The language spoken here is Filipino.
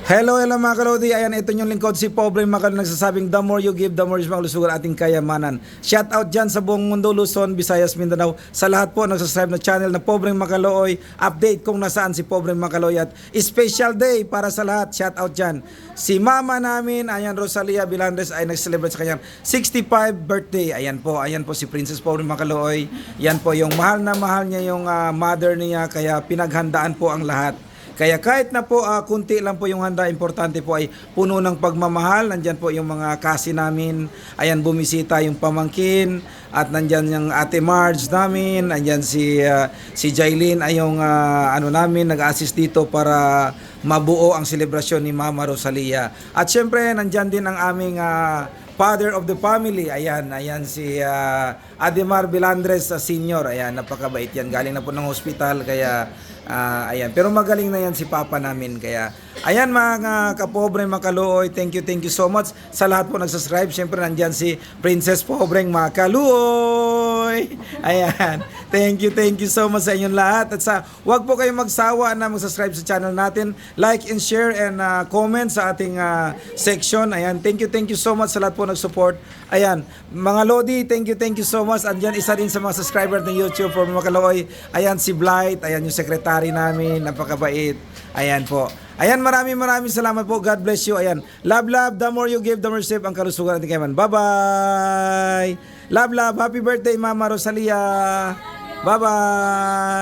Hello mga kalodi. Ayan, ito yung lingkod si Pobre Makalo nagsasabing the more you give, the more is makalusugan ating kayamanan. Shout out dyan sa buong mundo, Luzon, Visayas, Mindanao. Sa lahat po nagsasubscribe na channel na Pobre Makaloy. Update kung nasaan si Pobre Makaloy at special day para sa lahat. Shout out dyan. Si mama namin, ayan, Rosalia Vilandres ay nag-celebrate sa kanyang 65 birthday. Ayan po si Princess Pobre Makaloy. Yan po yung mahal na mahal niya yung mother niya, kaya pinaghandaan po ang lahat. Kaya kahit na po kunti lang po yung handa, importante po ay puno ng pagmamahal. Nandyan po yung mga kasi namin. Ayan, bumisita yung pamangkin. At nandyan yung Ate Marge namin. Nandyan si Jailin ay yung namin, nag-assist dito para mabuo ang selebrasyon ni Mama Rosalia. At syempre, nandyan din ang aming father of the family. Ayan si Ademar Vilandres Senior. Ayan, napakabait yan. Galing na po ng hospital, kaya ayan. Pero magaling na yan si Papa namin. Kaya, ayan mga kapobre Makaluoy, thank you so much sa lahat po nagsubscribe. Siyempre, nandyan si Princess Pobreng Makaluoy. Ayan. Thank you so much sa inyong lahat. At wag po kayong magsawa na mag-subscribe sa channel natin. Like and share and comment sa ating section. Ayan. Thank you so much sa lahat po nag-support. Ayan. Mga Lodi, thank you so much. Andyan isa din sa mga subscriber ng YouTube for Makaluoy. Ayan si Blight. Ayan yung secretary namin. Napakabait. Ayan po. Ayan, maraming salamat po. God bless you. Ayan. Love. The more you give, the more safe ang kalusugan natin kayo man. Bye-bye. Love. Happy birthday, Mama Rosalia. Bye-bye.